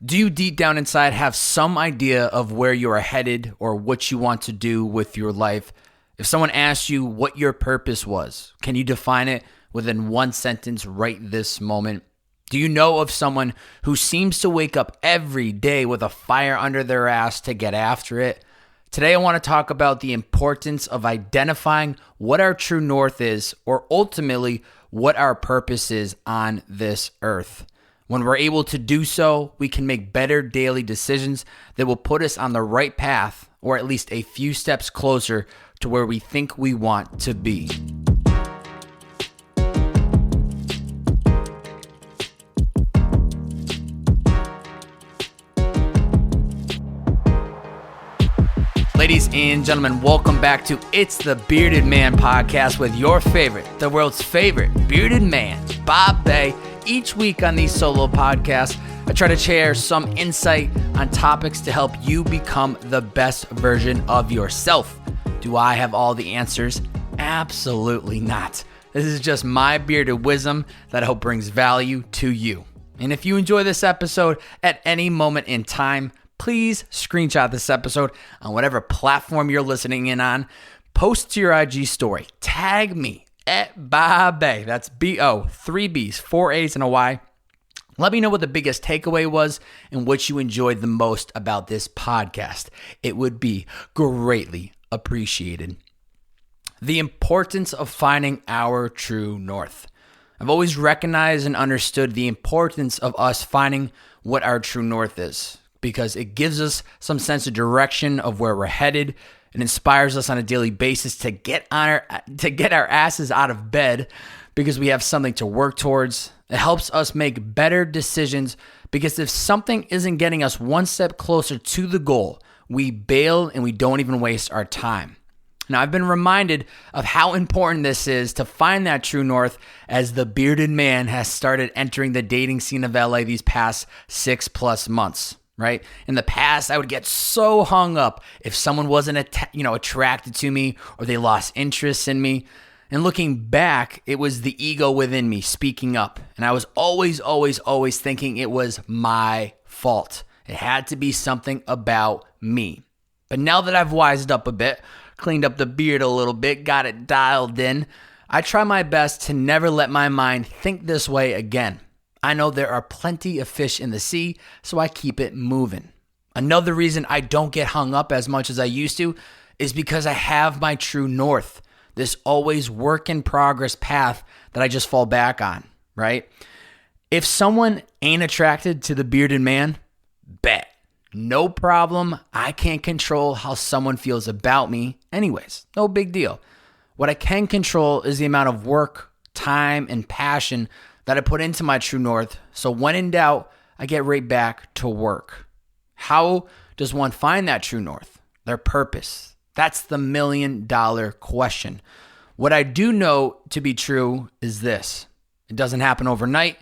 Do you deep down inside have some idea of where you are headed or what you want to do with your life? If someone asked you what your purpose was, can you define it within one sentence right this moment? Do you know of someone who seems to wake up every day with a fire under their ass to get after it? Today, I want to talk about the importance of identifying what our true north is, or ultimately what our purpose is on this earth. When we're able to do so, we can make better daily decisions that will put us on the right path, or at least a few steps closer to where we think we want to be. Ladies and gentlemen, welcome back to It's the Bearded Man podcast with your favorite, the world's favorite bearded man, Bob Bay. Each week on these solo podcasts, I try to share some insight on topics to help you become the best version of yourself. Do I have all the answers? Absolutely not. This is just my bearded wisdom that I hope brings value to you. And if you enjoy this episode at any moment in time, please screenshot this episode on whatever platform you're listening in on. Post to your IG story. Tag me at Bob Bay. That's B-O, 3 B's, 4 A's, and a Y. Let me know what the biggest takeaway was and what you enjoyed the most about this podcast. It would be greatly appreciated. The importance of finding our true north. I've always recognized and understood the importance of us finding what our true north is, because it gives us some sense of direction of where we're headed. It inspires us on a daily basis to get our asses out of bed because we have something to work towards. It helps us make better decisions because if something isn't getting us one step closer to the goal, we bail and we don't even waste our time. Now, I've been reminded of how important this is to find that true north as the bearded man has started entering the dating scene of LA these past 6+ months. Right? In the past, I would get so hung up if someone wasn't attracted to me or they lost interest in me. And looking back, it was the ego within me speaking up. And I was always thinking it was my fault. It had to be something about me. But now that I've wised up a bit, cleaned up the beard a little bit, got it dialed in, I try my best to never let my mind think this way again. I know there are plenty of fish in the sea, so I keep it moving. Another reason I don't get hung up as much as I used to is because I have my true north, this always work in progress path that I just fall back on, right? If someone ain't attracted to the bearded man, bet. No problem. I can't control how someone feels about me anyways. No big deal. What I can control is the amount of work, time, and passion that I put into my true north, so when in doubt, I get right back to work. How does one find that true north? Their purpose. That's the $1 million question. What I do know to be true is this. It doesn't happen overnight,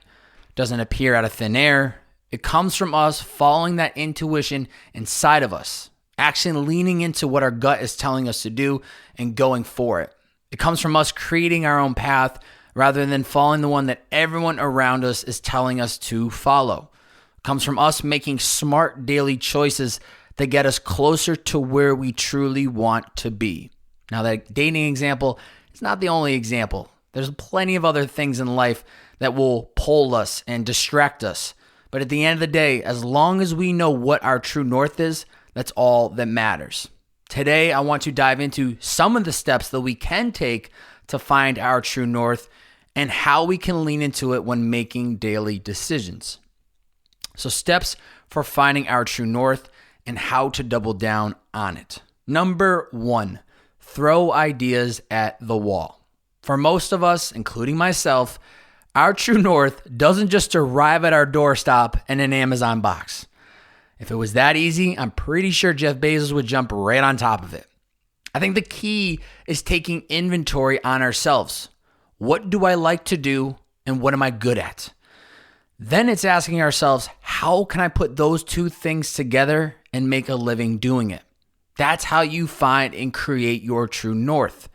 doesn't appear out of thin air. It comes from us following that intuition inside of us, actually leaning into what our gut is telling us to do and going for it. It comes from us creating our own path rather than following the one that everyone around us is telling us to follow. It comes from us making smart daily choices that get us closer to where we truly want to be. Now, that dating example is not the only example. There's plenty of other things in life that will pull us and distract us. But at the end of the day, as long as we know what our true north is, that's all that matters. Today, I want to dive into some of the steps that we can take to find our true north and how we can lean into it when making daily decisions. So, steps for finding our true north and how to double down on it. Number 1, throw ideas at the wall. For most of us, including myself, our true north doesn't just arrive at our doorstep in an Amazon box. If it was that easy, I'm pretty sure Jeff Bezos would jump right on top of it. I think the key is taking inventory on ourselves. What do I like to do and what am I good at? Then it's asking ourselves, how can I put those two things together and make a living doing it? That's how you find and create your true north.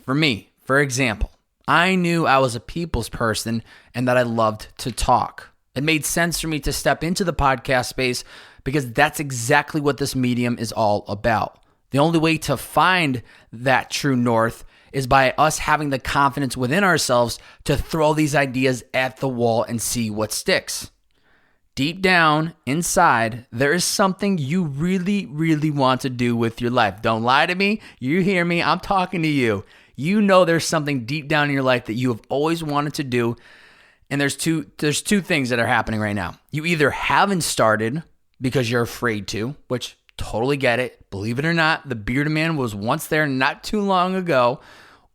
For me, for example, I knew I was a people's person and that I loved to talk. It made sense for me to step into the podcast space because that's exactly what this medium is all about. The only way to find that true north is by us having the confidence within ourselves to throw these ideas at the wall and see what sticks. Deep down, inside, there is something you really, really want to do with your life. Don't lie to me. You hear me. I'm talking to you. You know there's something deep down in your life that you have always wanted to do. And there's two things that are happening right now. You either haven't started because you're afraid to, which totally get it. Believe it or not, the bearded man was once there not too long ago.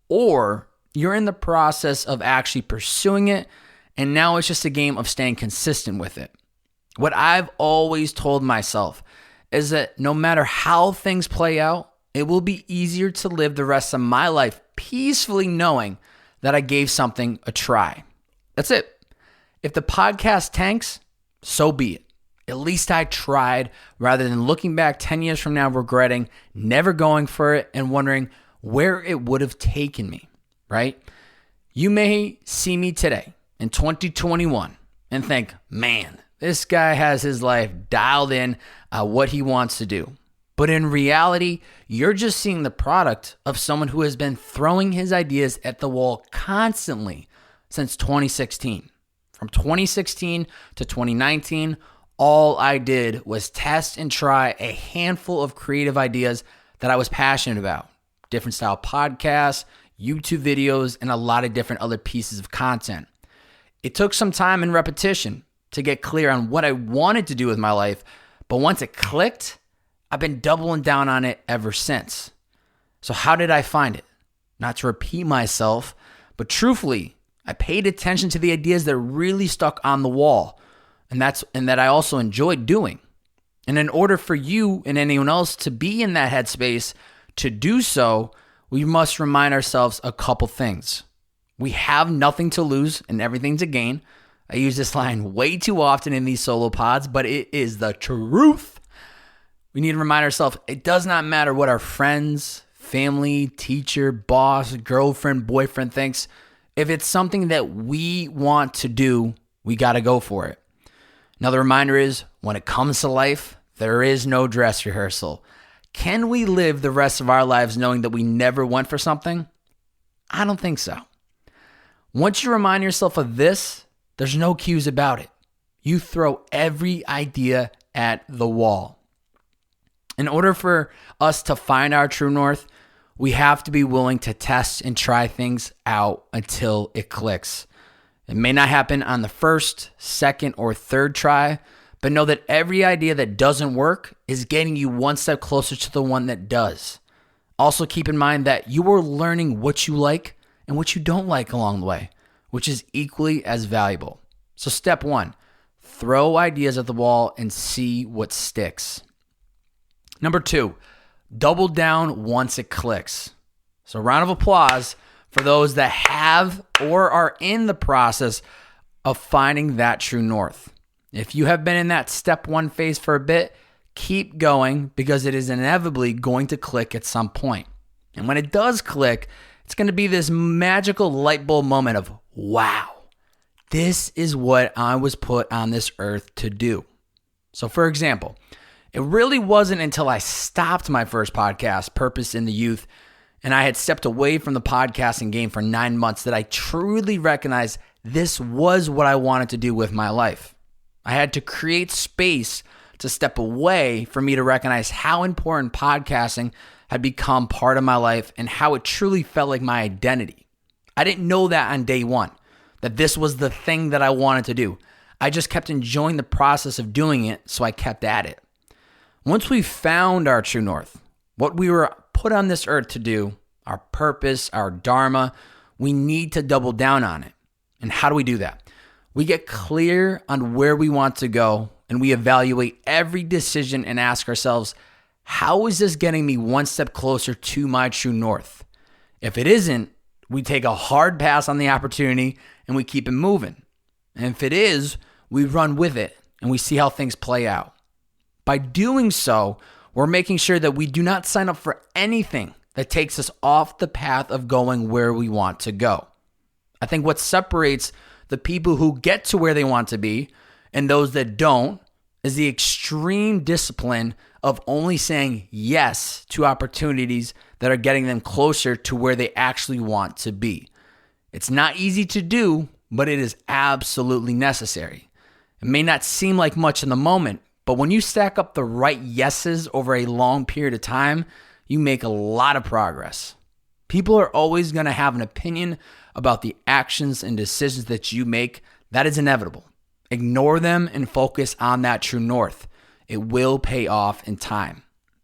Or you're in the process of actually pursuing it, and now it's just a game of staying consistent with it. What I've always told myself is that no matter how things play out, it will be easier to live the rest of my life peacefully knowing that I gave something a try. That's it. If the podcast tanks, so be it. At least I tried, rather than looking back 10 years from now regretting never going for it and wondering where it would have taken me, right? You may see me today in 2021 and think, man, this guy has his life dialed in what he wants to do. But in reality, you're just seeing the product of someone who has been throwing his ideas at the wall constantly since 2016. From 2016 to 2019, all I did was test and try a handful of creative ideas that I was passionate about. Different style podcasts, YouTube videos, and a lot of different other pieces of content. It took some time and repetition to get clear on what I wanted to do with my life, but once it clicked, I've been doubling down on it ever since. So how did I find it? Not to repeat myself, but truthfully, I paid attention to the ideas that really stuck on the wall, and that I also enjoyed doing. And in order for you and anyone else to be in that headspace to do so, we must remind ourselves a couple things. We have nothing to lose and everything to gain. I use this line way too often in these solo pods, but it is the truth. We need to remind ourselves it does not matter what our friends, family, teacher, boss, girlfriend, boyfriend thinks. If it's something that we want to do, we got to go for it. Another reminder is when it comes to life, there is no dress rehearsal. Can we live the rest of our lives knowing that we never went for something? I don't think so. Once you remind yourself of this, there's no cues about it. You throw every idea at the wall. In order for us to find our true north, we have to be willing to test and try things out until it clicks. It may not happen on the first, second, or third try, but know that every idea that doesn't work is getting you one step closer to the one that does. Also keep in mind that you are learning what you like and what you don't like along the way, which is equally as valuable. So step 1, throw ideas at the wall and see what sticks. Number 2, double down once it clicks. So round of applause for those that have or are in the process of finding that true north. If you have been in that step 1 phase for a bit, keep going because it is inevitably going to click at some point. And when it does click, it's going to be this magical light bulb moment of, wow, this is what I was put on this earth to do. So for example, it really wasn't until I stopped my first podcast, Purpose in the Youth, and I had stepped away from the podcasting game for 9 months that I truly recognized this was what I wanted to do with my life. I had to create space to step away for me to recognize how important podcasting had become part of my life and how it truly felt like my identity. I didn't know that on day one, that this was the thing that I wanted to do. I just kept enjoying the process of doing it, so I kept at it. Once we found our true north, what we were put on this earth to do, our purpose, our Dharma, we need to double down on it. And how do we do that? We get clear on where we want to go, and we evaluate every decision and ask ourselves, how is this getting me one step closer to my true north? If it isn't, we take a hard pass on the opportunity and we keep it moving. And if it is, we run with it and we see how things play out. By doing so, we're making sure that we do not sign up for anything that takes us off the path of going where we want to go. I think what separates the people who get to where they want to be and those that don't is the extreme discipline of only saying yes to opportunities that are getting them closer to where they actually want to be. It's not easy to do, but it is absolutely necessary. It may not seem like much in the moment, but when you stack up the right yeses over a long period of time, you make a lot of progress. People are always going to have an opinion about the actions and decisions that you make. That is inevitable. Ignore them and focus on that true north. It will pay off in time.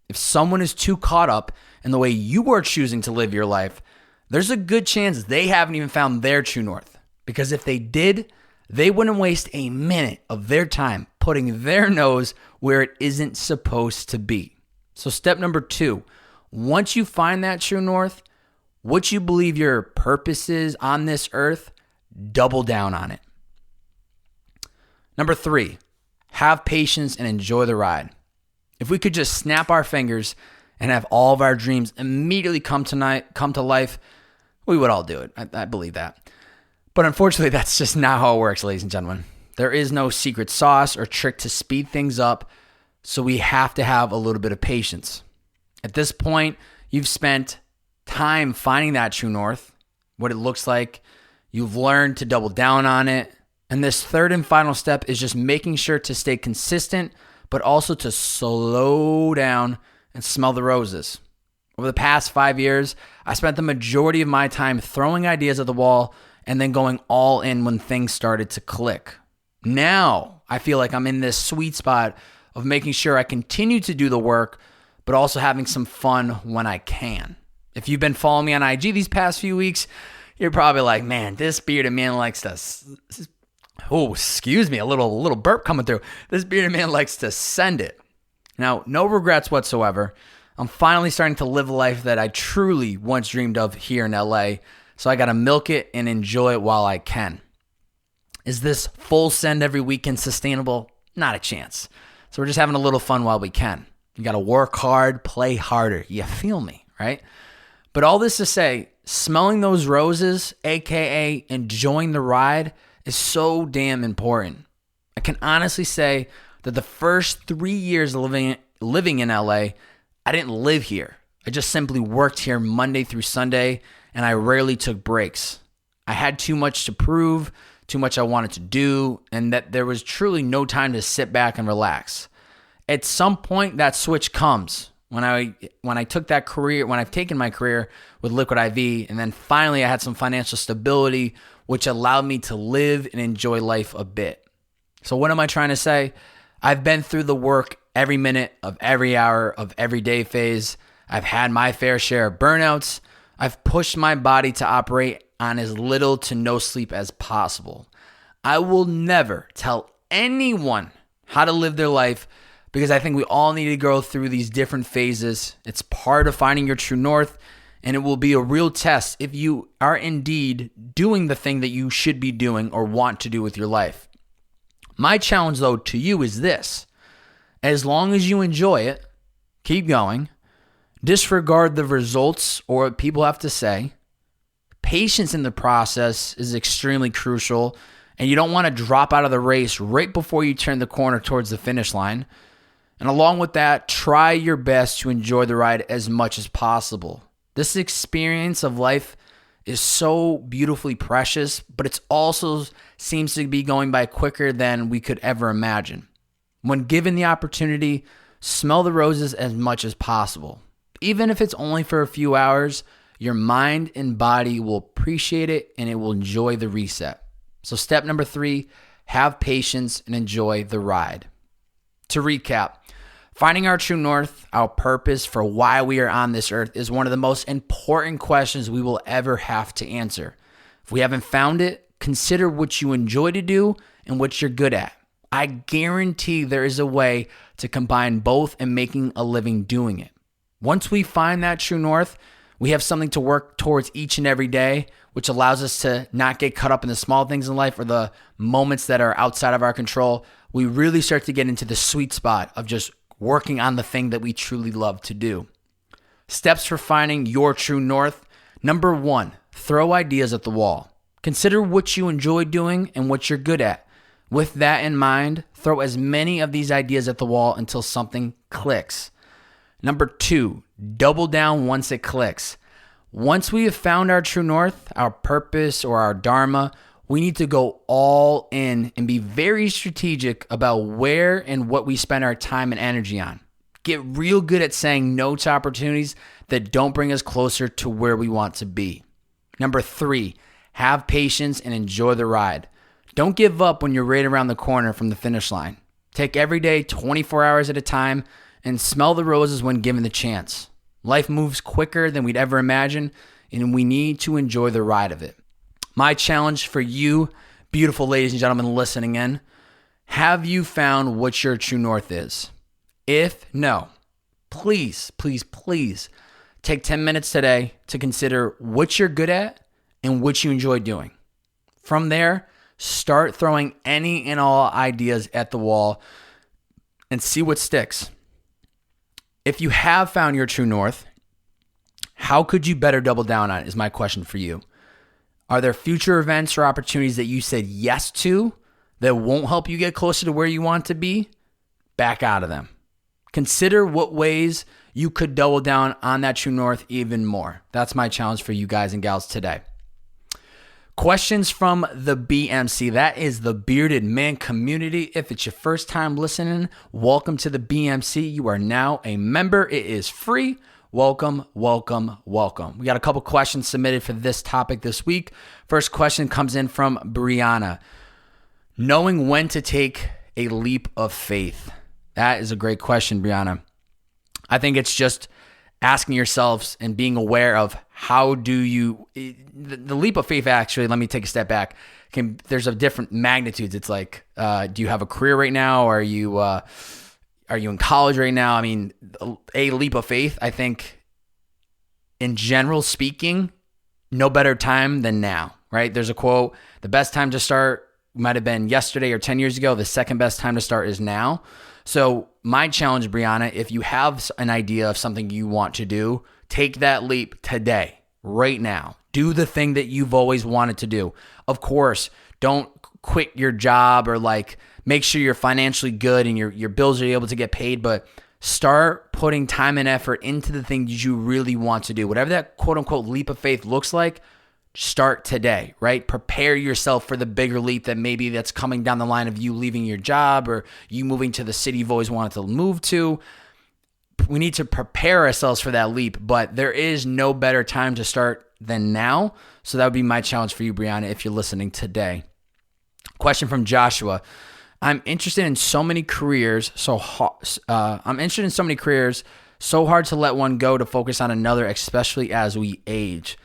If someone is too caught up in the way you are choosing to live your life, there's a good chance they haven't even found their true north. Because if they did, they wouldn't waste a minute of their time putting their nose where it isn't supposed to be. So step number 2, once you find that true north, what you believe your purpose is on this earth, double down on it. Number 3, have patience and enjoy the ride. If we could just snap our fingers and have all of our dreams immediately come to life, we would all do it. I believe that. But unfortunately, that's just not how it works, ladies and gentlemen. There is no secret sauce or trick to speed things up, so we have to have a little bit of patience. At this point, you've spent time finding that true north, what it looks like. You've learned to double down on it. And this third and final step is just making sure to stay consistent, but also to slow down and smell the roses. Over the past 5 years, I spent the majority of my time throwing ideas at the wall and then going all in when things started to click. Now, I feel like I'm in this sweet spot of making sure I continue to do the work, but also having some fun when I can. If you've been following me on IG these past few weeks, you're probably like, man, this bearded man likes to... Oh, excuse me, a little burp coming through. This bearded man likes to send it. Now, no regrets whatsoever. I'm finally starting to live a life that I truly once dreamed of here in LA, so I got to milk it and enjoy it while I can. Is this full send every weekend sustainable? Not a chance. So we're just having a little fun while we can. You got to work hard, play harder. You feel me, right? But all this to say, smelling those roses, aka enjoying the ride, is so damn important. I can honestly say that the first 3 years of living in LA, I didn't live here. I just simply worked here Monday through Sunday, and I rarely took breaks. I had too much to prove, too much I wanted to do, and that there was truly no time to sit back and relax. At some point, that switch comes when I've taken my career with Liquid IV, and then finally I had some financial stability, which allowed me to live and enjoy life a bit. So what am I trying to say? I've been through the work every minute of every hour of every day phase. I've had my fair share of burnouts. I've pushed my body to operate on as little to no sleep as possible. I will never tell anyone how to live their life because I think we all need to go through these different phases. It's part of finding your true north, and it will be a real test if you are indeed doing the thing that you should be doing or want to do with your life. My challenge, though, to you is this. As long as you enjoy it, keep going. Disregard the results or what people have to say. Patience in the process is extremely crucial, and you don't want to drop out of the race right before you turn the corner towards the finish line. And along with that, try your best to enjoy the ride as much as possible. This experience of life is so beautifully precious, but it also seems to be going by quicker than we could ever imagine. When given the opportunity, smell the roses as much as possible. Even if it's only for a few hours, your mind and body will appreciate it and it will enjoy the reset. So step number 3, have patience and enjoy the ride. To recap, finding our true north, our purpose for why we are on this earth is one of the most important questions we will ever have to answer. If we haven't found it, consider what you enjoy to do and what you're good at. I guarantee there is a way to combine both and making a living doing it. Once we find that true north, we have something to work towards each and every day, which allows us to not get caught up in the small things in life or the moments that are outside of our control. We really start to get into the sweet spot of just working on the thing that we truly love to do. Steps for finding your true north. Number 1, throw ideas at the wall. Consider what you enjoy doing and what you're good at. With that in mind, throw as many of these ideas at the wall until something clicks. Number 2, double down once it clicks. Once we have found our true north, our purpose, or our Dharma, we need to go all in and be very strategic about where and what we spend our time and energy on. Get real good at saying no to opportunities that don't bring us closer to where we want to be. Number 3, have patience and enjoy the ride. Don't give up when you're right around the corner from the finish line. Take every day 24 hours at a time and smell the roses when given the chance. Life moves quicker than we'd ever imagine, and we need to enjoy the ride of it. My challenge for you, beautiful ladies and gentlemen listening in, have you found what your true north is? If no, please, please, please take 10 minutes today to consider what you're good at and what you enjoy doing. From there, start throwing any and all ideas at the wall and see what sticks. If you have found your true north, how could you better double down on it is my question for you. Are there future events or opportunities that you said yes to that won't help you get closer to where you want to be? Back out of them. Consider what ways you could double down on that true north even more. That's my challenge for you guys and gals today. Questions from the BMC. That is the Bearded Man community. If it's your first time listening, welcome to the BMC. You are now a member. It is free. Welcome, welcome, welcome. We got a couple questions submitted for this topic this week. First question comes in from Brianna. Knowing when to take a leap of faith. That is a great question, Brianna. I think it's just asking yourselves and being aware of how do you, the leap of faith actually, let me take a step back. There's a different magnitudes. It's like, do you have a career right now? Or are you in college right now? I mean, a leap of faith, I think in general speaking, no better time than now, right? There's a quote, the best time to start might have been yesterday or 10 years ago. The second best time to start is now. So my challenge, Brianna, if you have an idea of something you want to do, take that leap today, right now. Do the thing that you've always wanted to do. Of course, don't quit your job or make sure you're financially good and your bills are able to get paid, but start putting time and effort into the things you really want to do. Whatever that quote unquote leap of faith looks like, start today, right? Prepare yourself for the bigger leap that's coming down the line of you leaving your job or you moving to the city you've always wanted to move to. We need to prepare ourselves for that leap, but there is no better time to start than now. So that would be my challenge for you, Brianna, if you're listening today. Question from Joshua. I'm interested in so many careers, so hard to let one go to focus on another, especially as we age.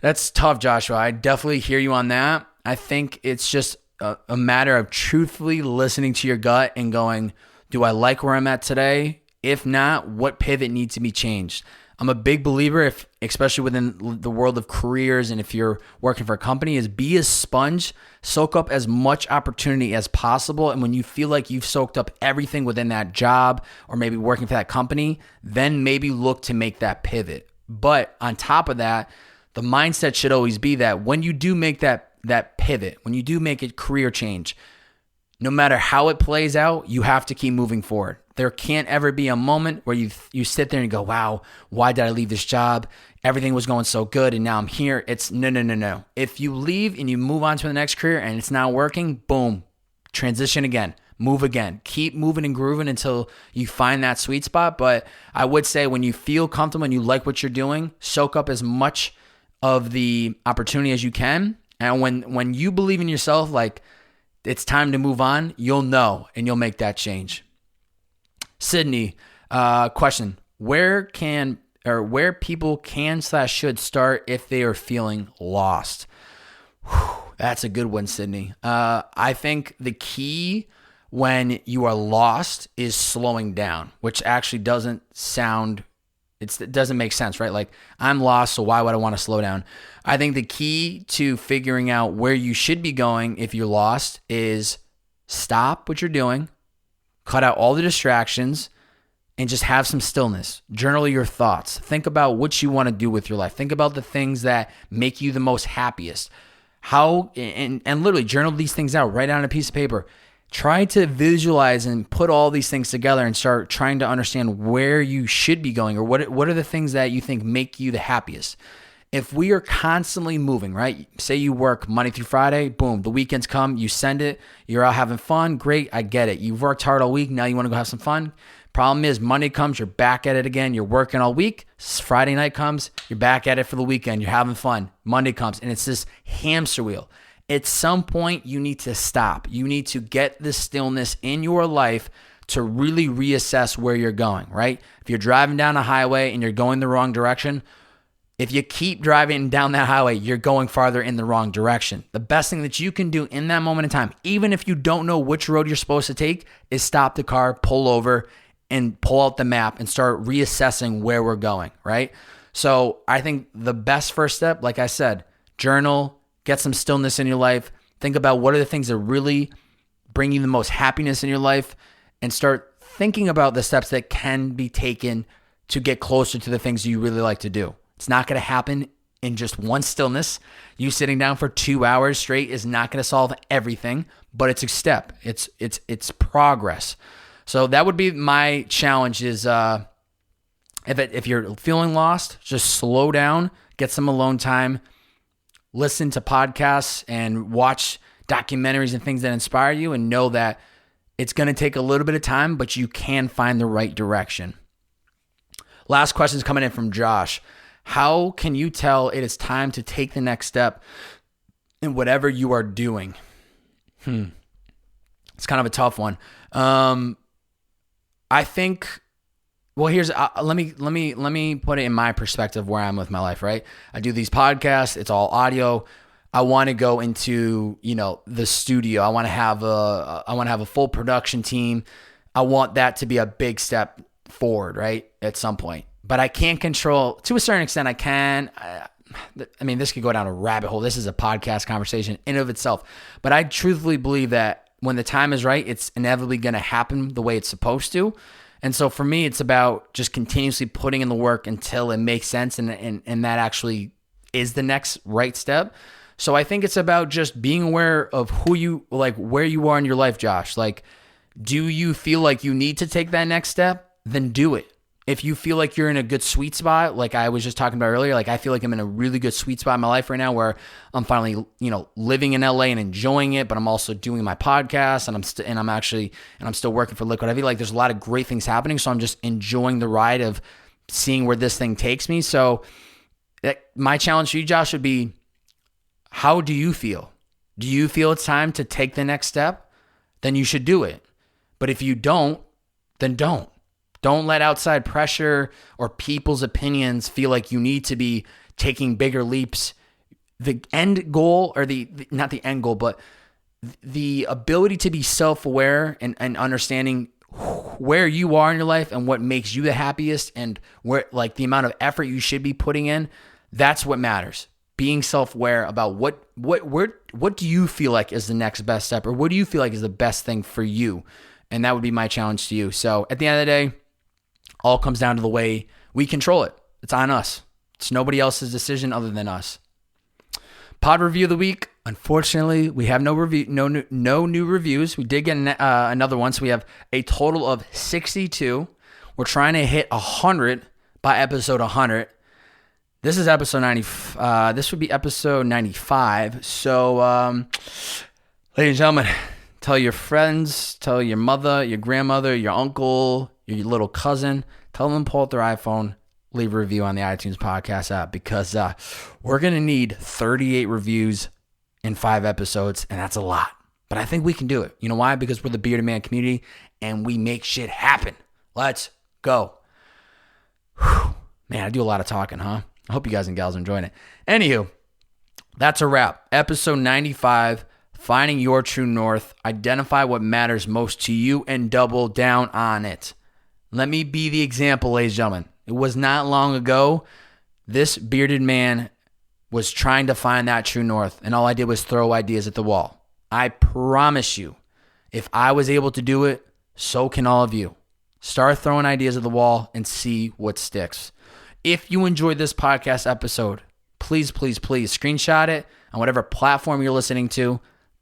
That's tough, Joshua. I definitely hear you on that. I think it's just a matter of truthfully listening to your gut and going, do I like where I'm at today? If not, what pivot needs to be changed? I'm a big believer, especially within the world of careers and if you're working for a company, is be a sponge, soak up as much opportunity as possible. And when you feel like you've soaked up everything within that job or maybe working for that company, then maybe look to make that pivot. But on top of that, the mindset should always be that when you do make that pivot, when you do make a career change, no matter how it plays out, you have to keep moving forward. There can't ever be a moment where you sit there and go, wow, why did I leave this job? Everything was going so good and now I'm here. It's no. If you leave and you move on to the next career and it's not working, boom, transition again, move again. Keep moving and grooving until you find that sweet spot. But I would say when you feel comfortable and you like what you're doing, soak up as much of the opportunity as you can. And when you believe in yourself, like it's time to move on, you'll know and you'll make that change. Sydney, question: where people can/should start if they are feeling lost? That's a good one, Sydney. I think the key when you are lost is slowing down, which actually doesn't make sense, right? Like, I'm lost, so why would I want to slow down? I think the key to figuring out where you should be going if you're lost is stop what you're doing, cut out all the distractions, and just have some stillness. Journal your thoughts. Think about what you want to do with your life. Think about the things that make you the most happiest. How, and literally journal these things out, write down on a piece of paper. Try to visualize and put all these things together and start trying to understand where you should be going, or what are the things that you think make you the happiest. If we are constantly moving, right? Say you work Monday through Friday, boom, the weekends come, you send it, you're out having fun, great, I get it. You've worked hard all week, now you want to go have some fun. Problem is, Monday comes, you're back at it again, you're working all week. Friday night comes, you're back at it for the weekend, you're having fun. Monday comes, and it's this hamster wheel. At some point, you need to stop. You need to get the stillness in your life to really reassess where you're going, right? If you're driving down a highway and you're going the wrong direction, if you keep driving down that highway, you're going farther in the wrong direction. The best thing that you can do in that moment in time, even if you don't know which road you're supposed to take, is stop the car, pull over, and pull out the map and start reassessing where we're going, right? So I think the best first step, like I said, journal, get some stillness in your life. Think about what are the things that really bring you the most happiness in your life, and start thinking about the steps that can be taken to get closer to the things you really like to do. It's not going to happen in just one stillness. You sitting down for 2 hours straight is not going to solve everything, but it's a step. It's progress. So that would be my challenge is if you're feeling lost, just slow down, get some alone time, listen to podcasts and watch documentaries and things that inspire you, and know that it's going to take a little bit of time, but you can find the right direction. Last question is coming in from Josh. How can you tell it is time to take the next step in whatever you are doing? It's kind of a tough one. I think, well, here's let me put it in my perspective where I'm with my life, right? I do these podcasts, it's all audio. I want to go into, the studio. I want to have a full production team. I want that to be a big step forward, right? At some point. But I can't control, to a certain extent, I can. I mean, this could go down a rabbit hole. This is a podcast conversation in and of itself. But I truthfully believe that when the time is right, it's inevitably going to happen the way it's supposed to. And so for me, it's about just continuously putting in the work until it makes sense, and that actually is the next right step. So I think it's about just being aware of where you are in your life, Josh. Like, do you feel like you need to take that next step? Then do it. If you feel like you're in a good sweet spot, like I was just talking about earlier, like I feel like I'm in a really good sweet spot in my life right now, where I'm finally, living in LA and enjoying it, but I'm also doing my podcast, and I'm still working for Liquid IV. Like, there's a lot of great things happening, so I'm just enjoying the ride of seeing where this thing takes me. So my challenge to you, Josh, would be, how do you feel? Do you feel it's time to take the next step? Then you should do it. But if you don't, then don't. Don't let outside pressure or people's opinions feel like you need to be taking bigger leaps. The end goal, or not the end goal, but the ability to be self-aware and understanding where you are in your life and what makes you the happiest, and where, like, the amount of effort you should be putting in, that's what matters. Being self-aware about what do you feel like is the next best step, or what do you feel like is the best thing for you? And that would be my challenge to you. So at the end of the day, all comes down to the way we control it. It's on us. It's nobody else's decision other than us. Pod review of the week. Unfortunately, we have no new reviews. We did get another one, so we have a total of 62. We're trying to hit 100 by episode 100. This is episode 90. This would be episode 95. So, ladies and gentlemen, tell your friends, tell your mother, your grandmother, your uncle, your little cousin, tell them to pull out their iPhone, leave a review on the iTunes podcast app, because we're going to need 38 reviews in 5 episodes, and that's a lot. But I think we can do it. You know why? Because we're the Bearded Man community, and we make shit happen. Let's go. Whew. Man, I do a lot of talking, huh? I hope you guys and gals are enjoying it. Anywho, that's a wrap. Episode 95, Finding Your True North. Identify what matters most to you and double down on it. Let me be the example, ladies and gentlemen. It was not long ago, this bearded man was trying to find that true north, and all I did was throw ideas at the wall. I promise you, if I was able to do it, so can all of you. Start throwing ideas at the wall and see what sticks. If you enjoyed this podcast episode, please, please, please screenshot it on whatever platform you're listening to.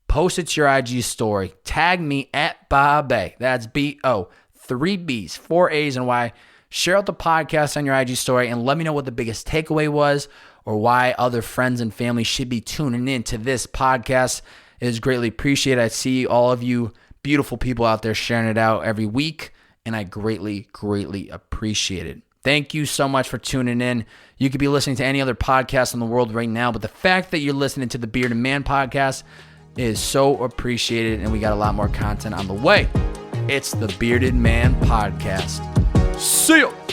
Post it to your IG story. Tag me at Bob A. That's B-O, 3 B's, 4 A's, and Y. Share out the podcast on your IG story and let me know what the biggest takeaway was or why other friends and family should be tuning in to this podcast. It is greatly appreciated. I see all of you beautiful people out there sharing it out every week, and I greatly, greatly appreciate it. Thank you so much for tuning in. You could be listening to any other podcast in the world right now, but the fact that you're listening to the Bearded Man podcast is so appreciated, and we got a lot more content on the way. It's the Bearded Man Podcast. See you.